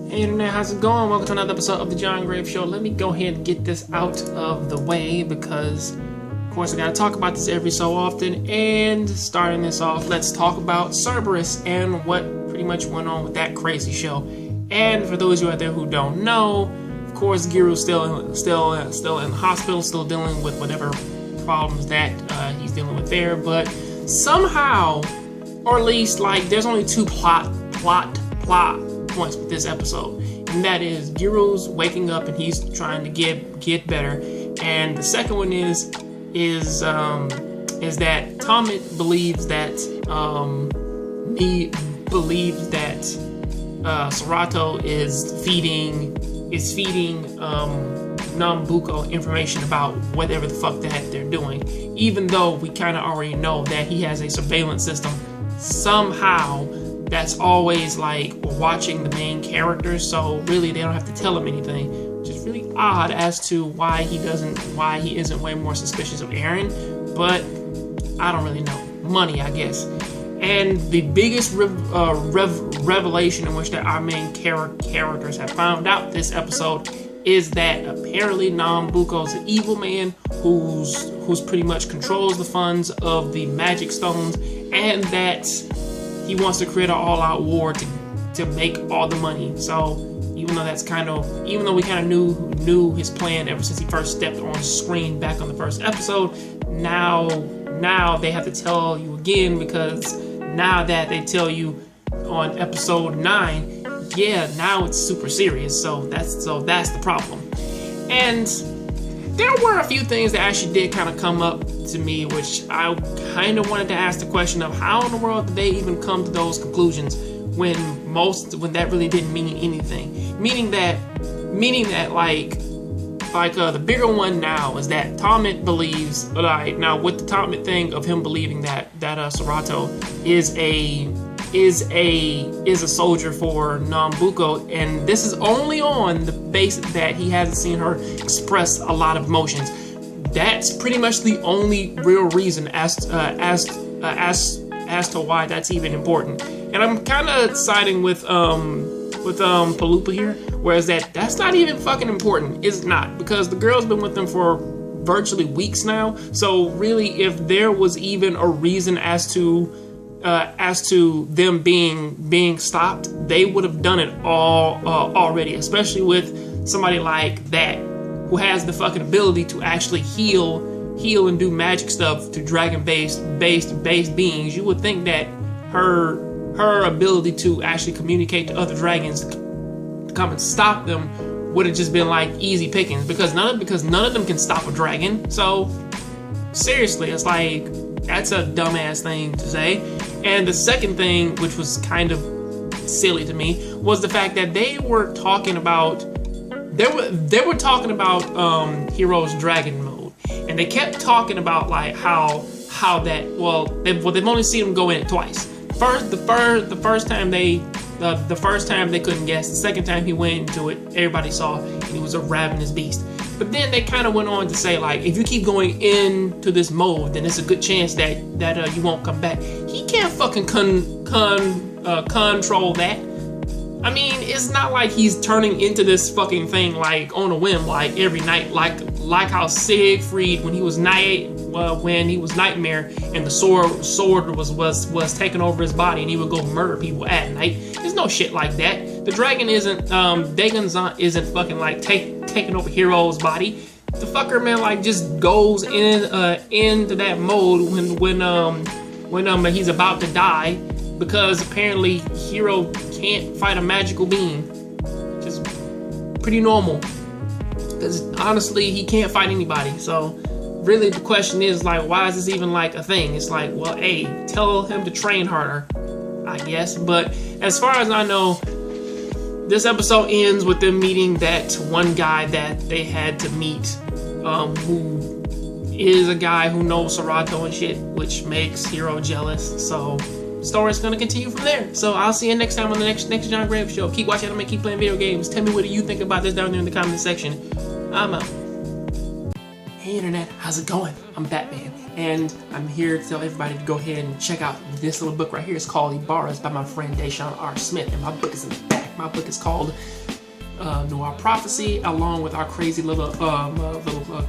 Hey internet, how's it going? Welcome to another episode of the Jongravesshow. Let me go ahead and get this out of the way because, of course, I gotta talk about this every so often. And starting this off, let's talk about Cerberus and what pretty much went on with that crazy show. And for those of you out there who don't know, of course, Giru's still in the hospital, still dealing with whatever problems that he's dealing with there. But somehow, or at least there's only two plot points with this episode, and that is Giru's waking up and he's trying to get better, and the second one is that Tomit believes that Serato is feeding Nambuko information about whatever the fuck that they're doing, even though we kind of already know that he has a surveillance system somehow that's always watching the main characters, so really they don't have to tell him anything, which is really odd as to why he isn't way more suspicious of Eren, but I don't really know. Money, I guess. And the biggest revelation in which that our main characters have found out this episode is that apparently Nambuko's an evil man who's pretty much controls the funds of the magic stones, and that he wants to create an all-out war to make all the money. So even though we kind of knew his plan ever since he first stepped on screen back on the first episode, now they have to tell you again, because now that they tell you on episode 9, now it's super serious. So that's the problem. And there were a few things that actually did kind of come up to me, which I kind of wanted to ask the question of how in the world did they even come to those conclusions when that really didn't mean anything. Meaning that the bigger one now is that Tomit believes, now with the Tomit thing of him believing that Serato is a soldier for Nambuko, and this is only on the basis that he hasn't seen her express a lot of emotions. That's pretty much the only real reason as to why that's even important. And I'm kind of siding with Palupa here, whereas that's not even fucking important. It's not, because the girl's been with them for virtually weeks now. So really, if there was even a reason as to them being stopped, they would have done it all already, especially with somebody like that who has the fucking ability to actually heal and do magic stuff to dragon-based beings. You would think that her ability to actually communicate to other dragons to come and stop them would have just been easy pickings, because none of them can stop a dragon. So seriously, it's that's a dumbass thing to say. And the second thing, which was kind of silly to me, was the fact that they were talking about Hero's Dragon mode, and they kept talking about how that they've only seen him go in it twice. The first time they couldn't guess. The second time he went into it, everybody saw, and he was a ravenous beast. But then they kind of went on to say if you keep going into this mode, then there's a good chance that you won't come back. He can't fucking control that. I mean, it's not like he's turning into this fucking thing on a whim every night, like how Siegfried when he was Nightmare and the sword was taking over his body and he would go murder people at night. There's no shit like that. The dragon isn't Dagon isn't fucking taking over Hero's body. The fucker, man, just goes into that mode when he's about to die, because apparently Hero can't fight a magical being. Just pretty normal, because honestly he can't fight anybody. So really the question is why is this even a thing? It's well, hey, tell him to train harder, I guess. But as far as I know, this episode ends with them meeting that one guy that they had to meet, who is a guy who knows Serato and shit, which makes Hero jealous. So the story's gonna continue from there. So I'll see you next time on the next Jongravesshow. Keep watching anime, keep playing video games. Tell me what do you think about this down there in the comment section. I'm out. Hey internet, how's it going? I'm Batman, And I'm here to tell everybody to go ahead and check out this little book right here. It's called Ibarras by my friend Deshaun R. Smith. And my book is in the back. My book is called Noir Prophecy, along with our crazy little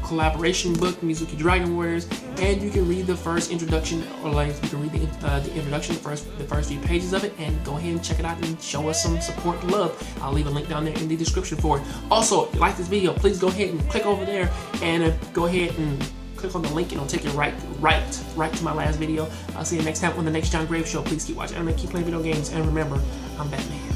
collaboration book, Mizuki Dragon Warriors. And you can read the first introduction, or like you can read the introduction, the first few pages of it, and go ahead and check it out and show us some support and love. I'll leave a link down there in the description for it. Also, if you like this video, please go ahead and click over there and go ahead and click on the link and it'll take you right to my last video. I'll see you next time on the next Jongravesshow. Please keep watching anime, keep playing video games, and remember, I'm Batman.